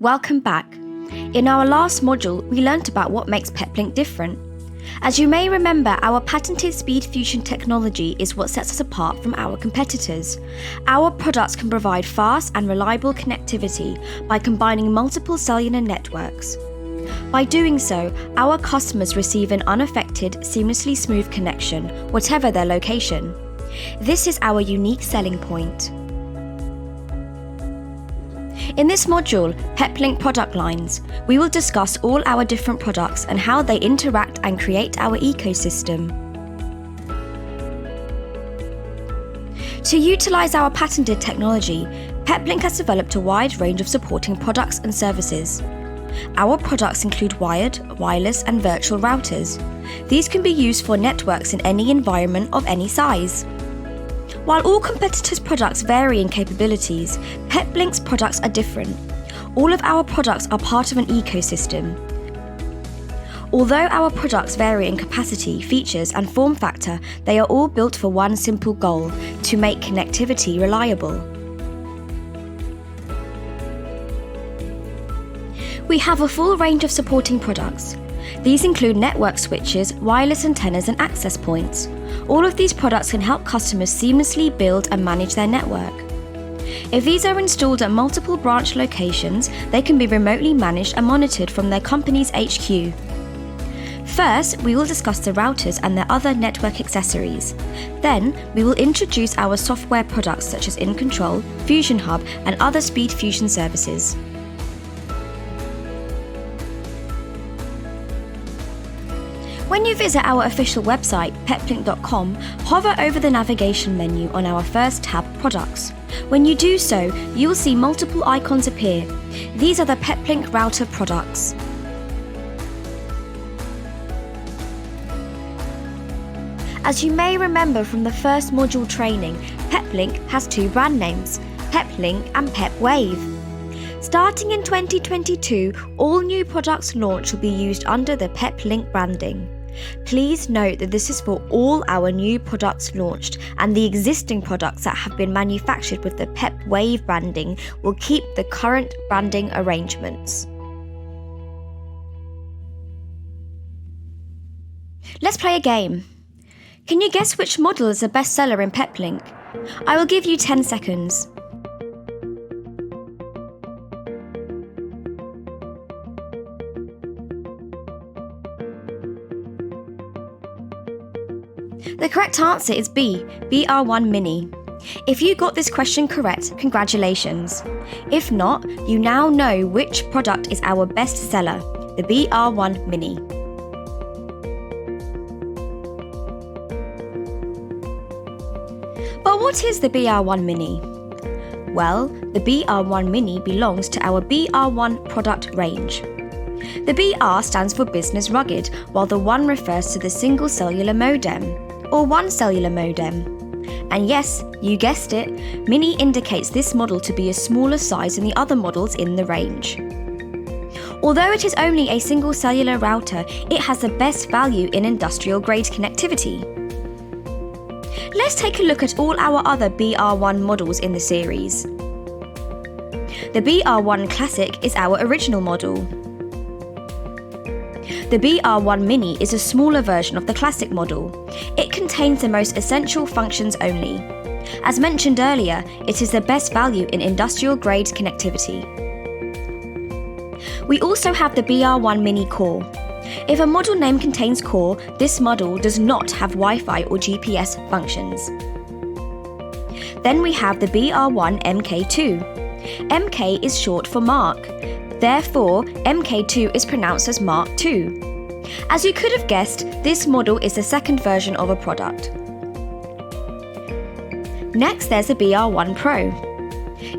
Welcome back. In our last module, we learnt about what makes Peplink different. As you may remember, our patented speed fusion technology is what sets us apart from our competitors. Our products can provide fast and reliable connectivity by combining multiple cellular networks. By doing so, our customers receive an unaffected, seamlessly smooth connection, whatever their location. This is our unique selling point. In this module, Peplink product lines, we will discuss all our different products and how they interact and create our ecosystem. To utilise our patented technology, Peplink has developed a wide range of supporting products and services. Our products include wired, wireless and virtual routers. These can be used for networks in any environment of any size. While all competitors' products vary in capabilities, Peplink's products are different. All of our products are part of an ecosystem. Although our products vary in capacity, features and form factor, they are all built for one simple goal: to make connectivity reliable. We have a full range of supporting products. These include network switches, wireless antennas and access points. All of these products can help customers seamlessly build and manage their network. If these are installed at multiple branch locations, they can be remotely managed and monitored from their company's HQ. First, we will discuss the routers and their other network accessories. Then, we will introduce our software products such as InControl, Fusion Hub and other speed fusion services. When you visit our official website, peplink.com, hover over the navigation menu on our first tab, Products. When you do so, you will see multiple icons appear. These are the Peplink router products. As you may remember from the first module training, Peplink has two brand names, Peplink and PepWave. Starting in 2022, all new products launched will be used under the Peplink branding. Please note that this is for all our new products launched, and the existing products that have been manufactured with the PepWave branding will keep the current branding arrangements. Let's play a game. Can you guess which model is the best seller in Peplink? I will give you 10 seconds. The correct answer is B, BR1 Mini. If you got this question correct, congratulations. If not, you now know which product is our best seller, the BR1 Mini. But what is the BR1 Mini? Well, the BR1 Mini belongs to our BR1 product range. The BR stands for Business Rugged, while the 1 refers to the single cellular modem, or one cellular modem. And yes, you guessed it, Mini indicates this model to be a smaller size than the other models in the range. Although it is only a single cellular router, it has the best value in industrial grade connectivity. Let's take a look at all our other BR1 models in the series. The BR1 Classic is our original model. The BR1 Mini is a smaller version of the Classic model. It contains the most essential functions only. As mentioned earlier, it is the best value in industrial grade connectivity. We also have the BR1 Mini Core. If a model name contains Core, this model does not have Wi-Fi or GPS functions. Then we have the BR1 MK2. MK is short for Mark. Therefore, MK2 is pronounced as Mark II. As you could have guessed, this model is the second version of a product. Next, there's the BR1 Pro.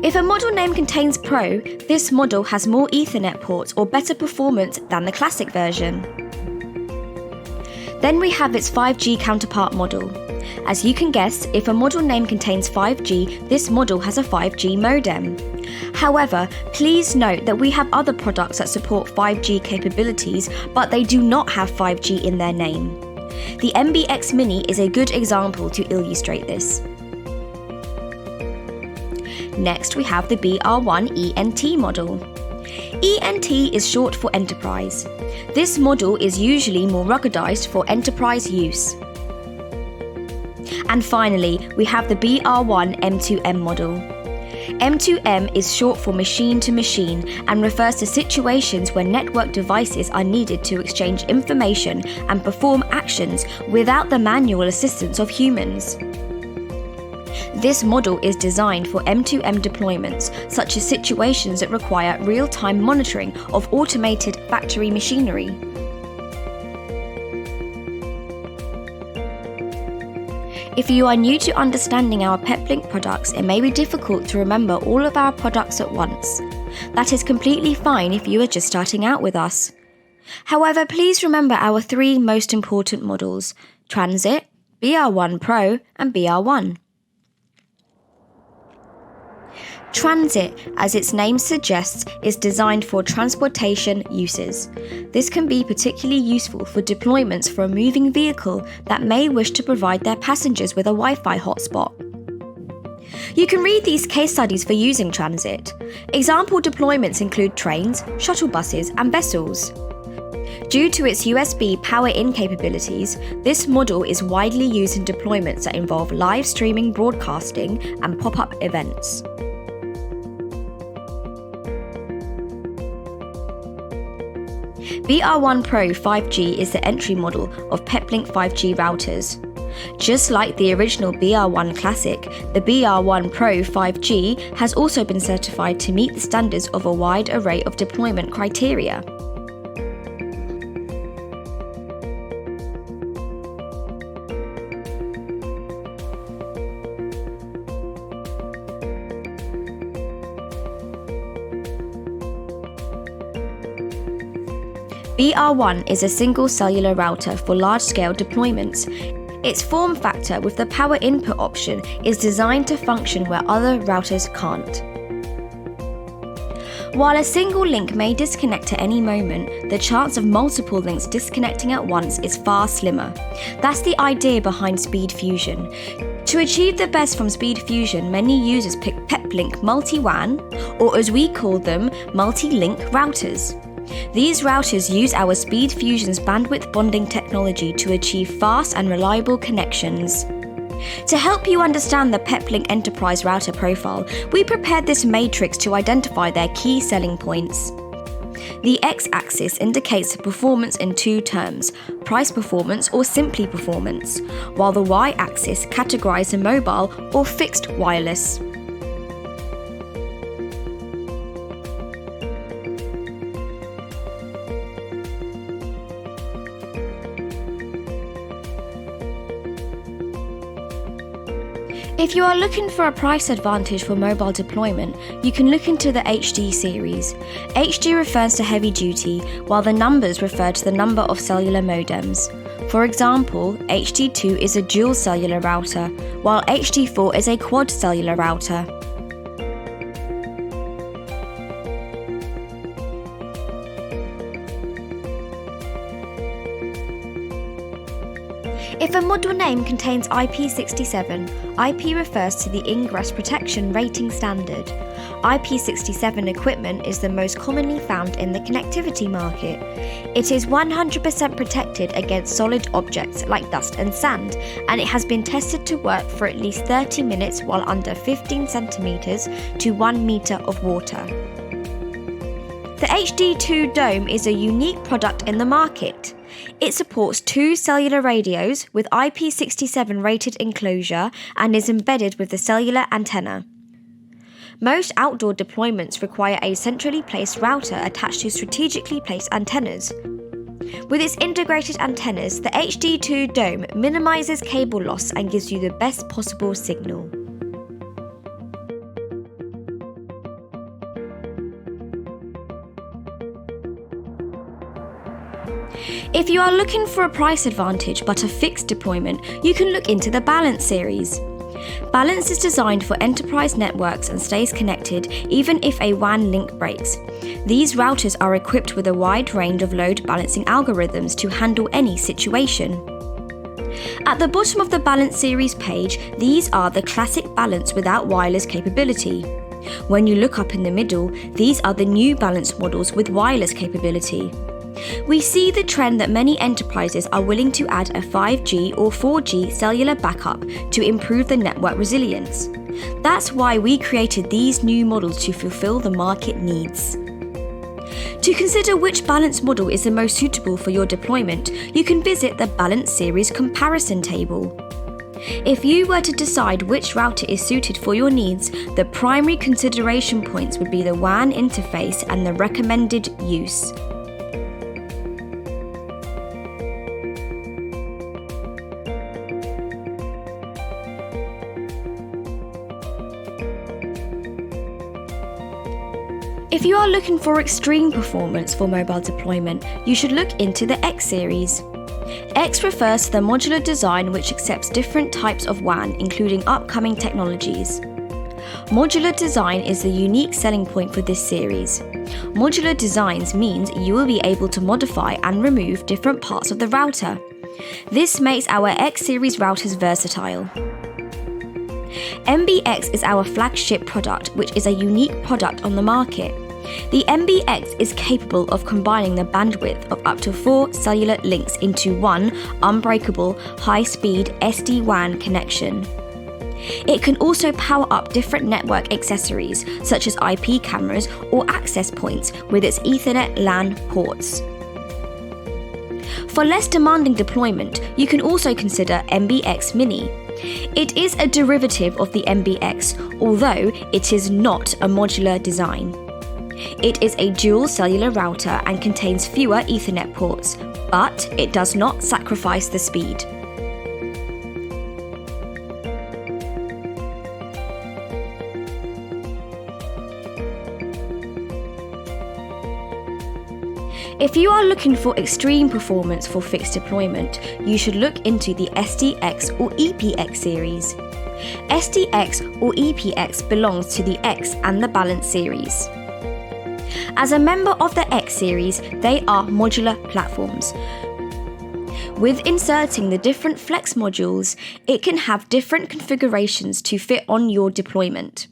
If a model name contains Pro, this model has more Ethernet ports or better performance than the Classic version. Then we have its 5G counterpart model. As you can guess, if a model name contains 5G, this model has a 5G modem. However, please note that we have other products that support 5G capabilities, but they do not have 5G in their name. The MBX Mini is a good example to illustrate this. Next, we have the BR1 ENT model. ENT is short for enterprise. This model is usually more ruggedized for enterprise use. And finally, we have the BR1 M2M model. M2M is short for machine to machine and refers to situations where network devices are needed to exchange information and perform actions without the manual assistance of humans. This model is designed for M2M deployments, such as situations that require real-time monitoring of automated factory machinery. If you are new to understanding our Peplink products, it may be difficult to remember all of our products at once. That is completely fine if you are just starting out with us. However, please remember our three most important models: Transit, BR1 Pro, and BR1. Transit, as its name suggests, is designed for transportation uses. This can be particularly useful for deployments for a moving vehicle that may wish to provide their passengers with a Wi-Fi hotspot. You can read these case studies for using transit. Example deployments include trains, shuttle buses, and vessels. Due to its USB power-in capabilities, this model is widely used in deployments that involve live streaming broadcasting and pop-up events. BR1 Pro 5G is the entry model of Peplink 5G routers. Just like the original BR1 Classic, the BR1 Pro 5G has also been certified to meet the standards of a wide array of deployment criteria. BR1 is a single cellular router for large-scale deployments. Its form factor with the power input option is designed to function where other routers can't. While a single link may disconnect at any moment, the chance of multiple links disconnecting at once is far slimmer. That's the idea behind Speed Fusion. To achieve the best from Speed Fusion, many users pick Peplink Multi-WAN, or as we call them, multi-link routers. These routers use our Speed Fusion's bandwidth bonding technology to achieve fast and reliable connections. To help you understand the Peplink Enterprise router profile, we prepared this matrix to identify their key selling points. The x-axis indicates performance in two terms: price performance or simply performance, while the y-axis categorizes mobile or fixed wireless. If you are looking for a price advantage for mobile deployment, you can look into the HD series. HD refers to heavy duty, while the numbers refer to the number of cellular modems. For example, HD2 is a dual cellular router, while HD4 is a quad cellular router. If a model name contains IP67, IP refers to the Ingress Protection Rating Standard. IP67 equipment is the most commonly found in the connectivity market. It is 100% protected against solid objects like dust and sand, and it has been tested to work for at least 30 minutes while under 15 centimeters to 1 meter of water. The HD2 Dome is a unique product in the market. It supports 2 cellular radios with IP67 rated enclosure and is embedded with the cellular antenna. Most outdoor deployments require a centrally placed router attached to strategically placed antennas. With its integrated antennas, the HD2 Dome minimizes cable loss and gives you the best possible signal. If you are looking for a price advantage but a fixed deployment, you can look into the Balance series. Balance is designed for enterprise networks and stays connected even if a WAN link breaks. These routers are equipped with a wide range of load balancing algorithms to handle any situation. At the bottom of the Balance series page, these are the classic Balance without wireless capability. When you look up in the middle, these are the new balanced models with wireless capability. We see the trend that many enterprises are willing to add a 5G or 4G cellular backup to improve the network resilience. That's why we created these new models to fulfill the market needs. To consider which balanced model is the most suitable for your deployment, you can visit the Balance Series comparison table. If you were to decide which router is suited for your needs, the primary consideration points would be the WAN interface and the recommended use. If you are looking for extreme performance for mobile deployment, you should look into the X series. X refers to the modular design which accepts different types of WAN, including upcoming technologies. Modular design is the unique selling point for this series. Modular designs means you will be able to modify and remove different parts of the router. This makes our X series routers versatile. MBX is our flagship product, which is a unique product on the market. The MBX is capable of combining the bandwidth of up to 4 cellular links into one unbreakable, high-speed SD-WAN connection. It can also power up different network accessories, such as IP cameras or access points with its Ethernet LAN ports. For less demanding deployment, you can also consider MBX Mini. It is a derivative of the MBX, although it is not a modular design. It is a dual cellular router and contains fewer Ethernet ports, but it does not sacrifice the speed. If you are looking for extreme performance for fixed deployment, you should look into the SDX or EPX series. SDX or EPX belongs to the X and the Balance series. As a member of the X series, they are modular platforms. With inserting the different Flex modules, it can have different configurations to fit on your deployment.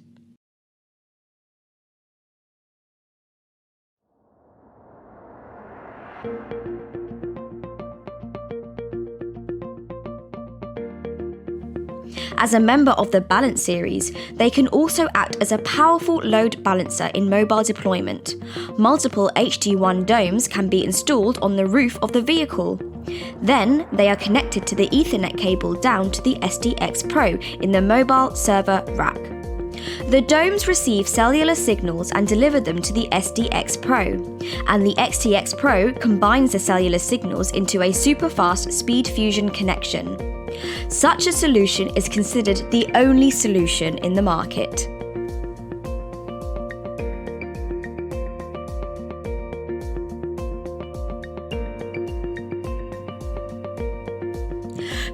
As a member of the Balance series, they can also act as a powerful load balancer in mobile deployment. Multiple HD1 domes can be installed on the roof of the vehicle. Then they are connected to the Ethernet cable down to the SDX Pro in the mobile server rack. The domes receive cellular signals and deliver them to the SDX Pro, and the XTX Pro combines the cellular signals into a super-fast speed fusion connection. Such a solution is considered the only solution in the market.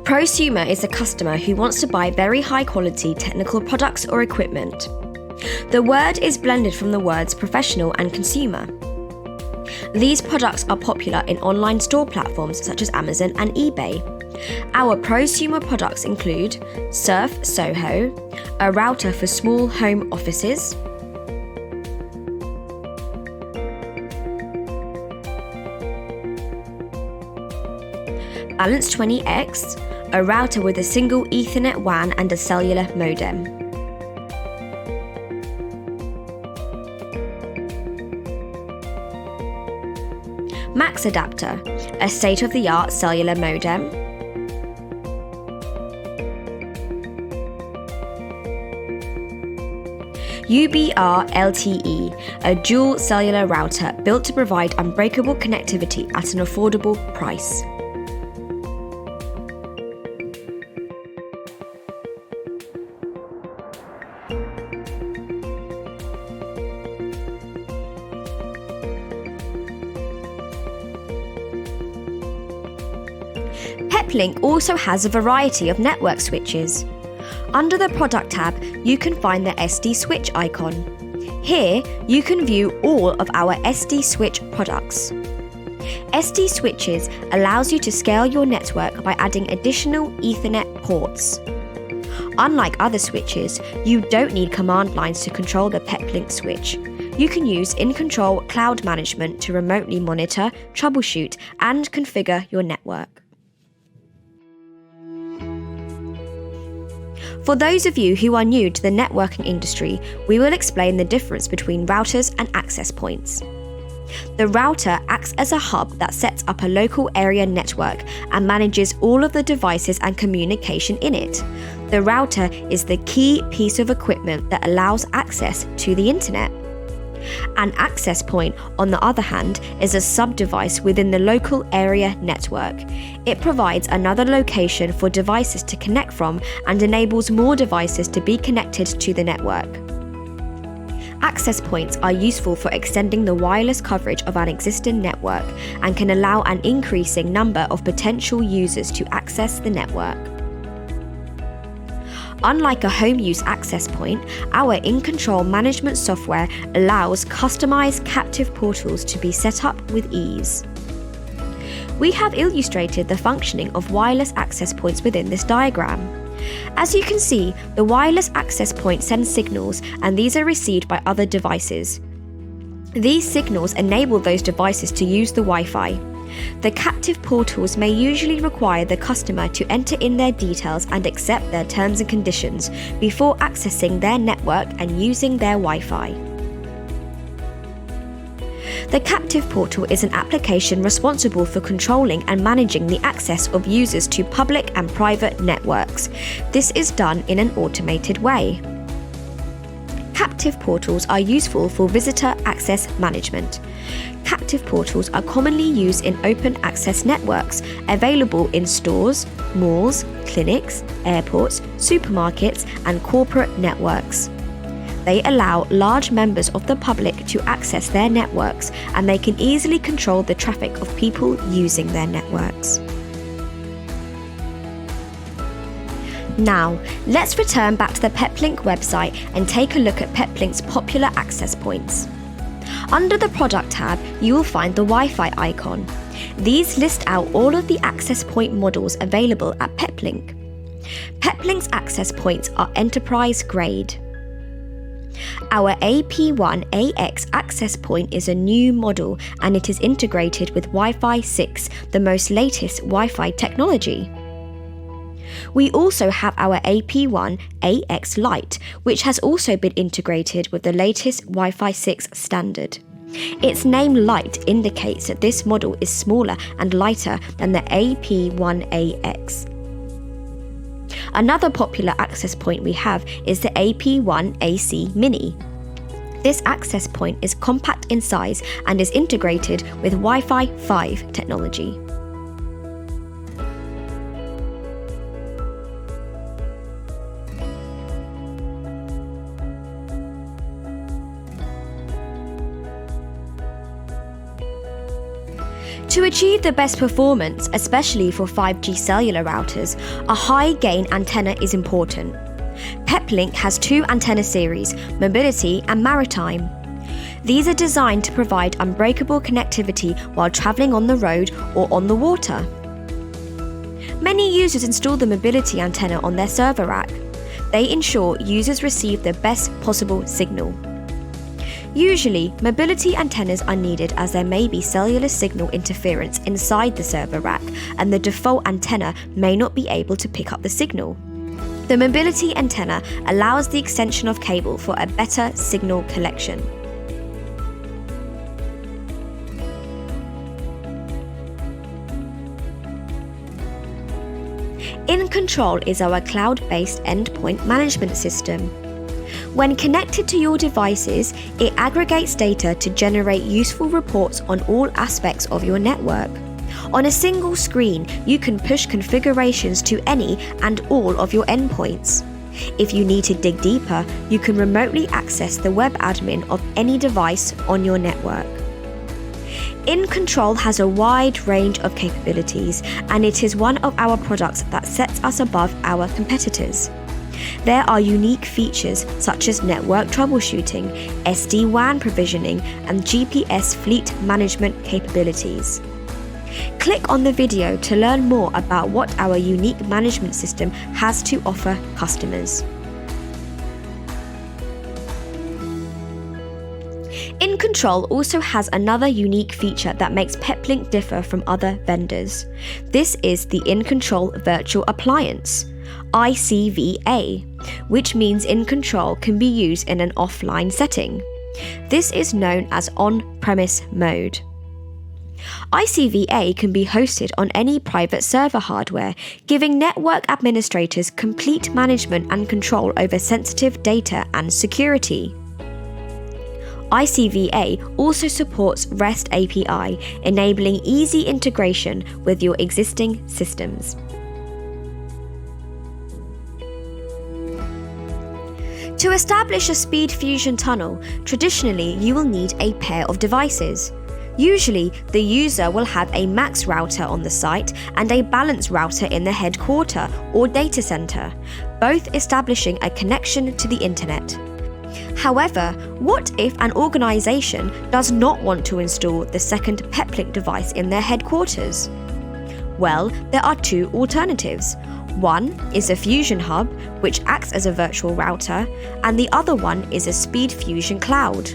Prosumer is a customer who wants to buy very high-quality technical products or equipment. The word is blended from the words professional and consumer. These products are popular in online store platforms such as Amazon and eBay. Our prosumer products include Surf Soho, a router for small home offices, Balance 20X, a router with a single Ethernet WAN and a cellular modem. Max Adapter, a state-of-the-art cellular modem. UBR LTE, a dual cellular router built to provide unbreakable connectivity at an affordable price. Peplink also has a variety of network switches. Under the Product tab, you can find the SD Switch icon. Here, you can view all of our SD Switch products. SD Switches allows you to scale your network by adding additional Ethernet ports. Unlike other switches, you don't need command lines to control the Peplink switch. You can use in-control cloud management to remotely monitor, troubleshoot, and configure your network. For those of you who are new to the networking industry, we will explain the difference between routers and access points. The router acts as a hub that sets up a local area network and manages all of the devices and communication in it. The router is the key piece of equipment that allows access to the internet. An access point, on the other hand, is a sub-device within the local area network. It provides another location for devices to connect from and enables more devices to be connected to the network. Access points are useful for extending the wireless coverage of an existing network and can allow an increasing number of potential users to access the network. Unlike a home-use access point, our in-control management software allows customized captive portals to be set up with ease. We have illustrated the functioning of wireless access points within this diagram. As you can see, the wireless access point sends signals, and these are received by other devices. These signals enable those devices to use the Wi-Fi. The captive portals may usually require the customer to enter in their details and accept their terms and conditions before accessing their network and using their Wi-Fi. The captive portal is an application responsible for controlling and managing the access of users to public and private networks. This is done in an automated way. Captive portals are useful for visitor access management. Captive portals are commonly used in open access networks, available in stores, malls, clinics, airports, supermarkets, and corporate networks. They allow large members of the public to access their networks, and they can easily control the traffic of people using their networks. Now, let's return back to the Peplink website and take a look at Peplink's popular access points. Under the Product tab, you will find the Wi-Fi icon. These list out all of the access point models available at Peplink. Peplink's access points are enterprise grade. Our AP1AX access point is a new model, and it is integrated with Wi-Fi 6, the most latest Wi-Fi technology. We also have our AP1AX Lite, which has also been integrated with the latest Wi-Fi 6 standard. Its name Lite indicates that this model is smaller and lighter than the AP1AX. Another popular access point we have is the AP1AC Mini. This access point is compact in size and is integrated with Wi-Fi 5 technology. To achieve the best performance, especially for 5G cellular routers, a high-gain antenna is important. Peplink has two antenna series, Mobility and Maritime. These are designed to provide unbreakable connectivity while travelling on the road or on the water. Many users install the Mobility antenna on their server rack. They ensure users receive the best possible signal. Usually, mobility antennas are needed as there may be cellular signal interference inside the server rack, and the default antenna may not be able to pick up the signal. The mobility antenna allows the extension of cable for a better signal collection. In-Control is our cloud-based endpoint management system. When connected to your devices, it aggregates data to generate useful reports on all aspects of your network. On a single screen, you can push configurations to any and all of your endpoints. If you need to dig deeper, you can remotely access the web admin of any device on your network. In-Control has a wide range of capabilities, and it is one of our products that sets us above our competitors. There are unique features such as network troubleshooting, SD-WAN provisioning, and GPS fleet management capabilities. Click on the video to learn more about what our unique management system has to offer customers. InControl also has another unique feature that makes Peplink differ from other vendors. This is the InControl Virtual Appliance, ICVA, which means InControl can be used in an offline setting. This is known as on-premise mode. ICVA can be hosted on any private server hardware, giving network administrators complete management and control over sensitive data and security. ICVA also supports REST API, enabling easy integration with your existing systems. To establish a SpeedFusion tunnel, traditionally you will need a pair of devices. Usually, the user will have a MAX router on the site and a balance router in the headquarter or data center, both establishing a connection to the internet. However, what if an organization does not want to install the second Peplink device in their headquarters? Well, there are two alternatives. One is a Fusion Hub, which acts as a virtual router, and the other one is a SpeedFusion Cloud.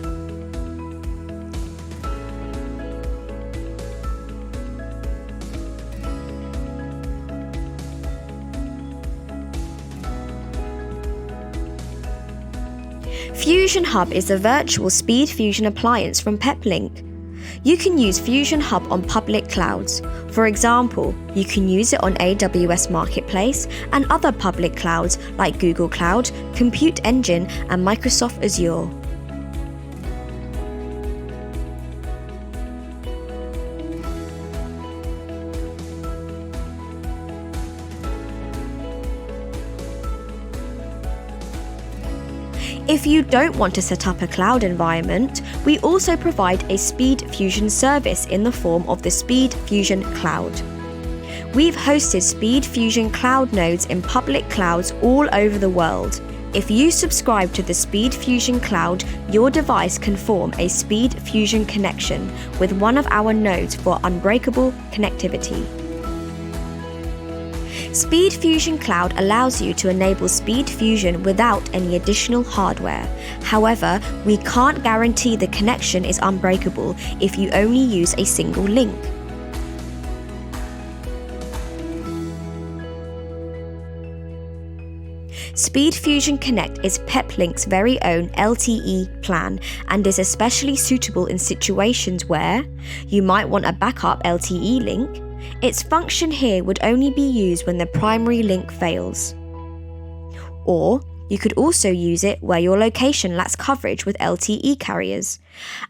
Fusion Hub is a virtual SpeedFusion appliance from Peplink. You can use Fusion Hub on public clouds. For example, you can use it on AWS Marketplace and other public clouds like Google Cloud, Compute Engine, and Microsoft Azure. If you don't want to set up a cloud environment, we also provide a SpeedFusion service in the form of the SpeedFusion Cloud. We've hosted SpeedFusion Cloud nodes in public clouds all over the world. If you subscribe to the SpeedFusion Cloud, your device can form a SpeedFusion connection with one of our nodes for unbreakable connectivity. SpeedFusion Cloud allows you to enable SpeedFusion without any additional hardware. However, we can't guarantee the connection is unbreakable if you only use a single link. SpeedFusion Connect is Peplink's very own LTE plan and is especially suitable in situations where you might want a backup LTE link. Its function here would only be used when the primary link fails. Or you could also use it where your location lacks coverage with LTE carriers.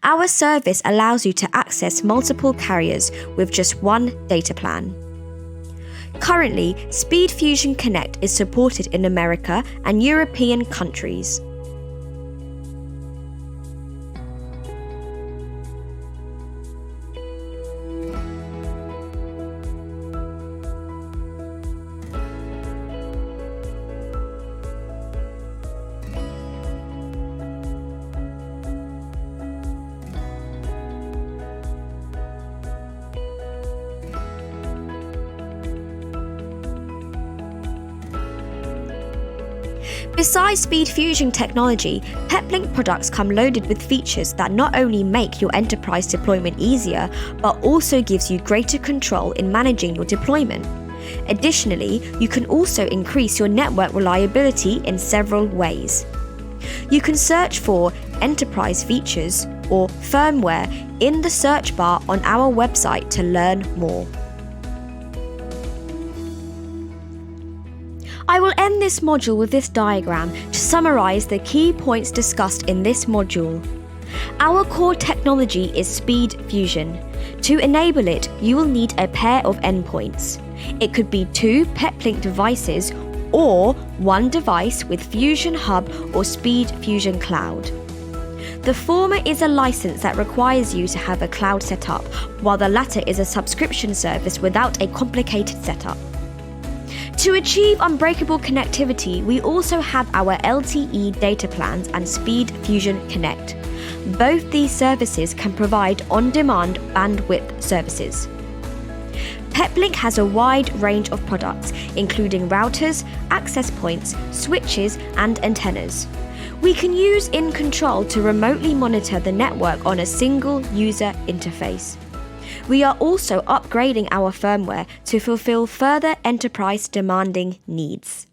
Our service allows you to access multiple carriers with just one data plan. Currently, SpeedFusion Connect is supported in America and European countries. Besides SpeedFusion technology, Peplink products come loaded with features that not only make your enterprise deployment easier, but also gives you greater control in managing your deployment. Additionally, you can also increase your network reliability in several ways. You can search for enterprise features or firmware in the search bar on our website to learn more. I will end this module with this diagram to summarize the key points discussed in this module. Our core technology is SpeedFusion. To enable it, you will need a pair of endpoints. It could be 2 Peplink devices or 1 device with Fusion Hub or SpeedFusion Cloud. The former is a license that requires you to have a cloud setup, while the latter is a subscription service without a complicated setup. To achieve unbreakable connectivity, we also have our LTE data plans and SpeedFusion Connect. Both these services can provide on-demand bandwidth services. Peplink has a wide range of products, including routers, access points, switches, and antennas. We can use In Control to remotely monitor the network on a single user interface. We are also upgrading our firmware to fulfill further enterprise demanding needs.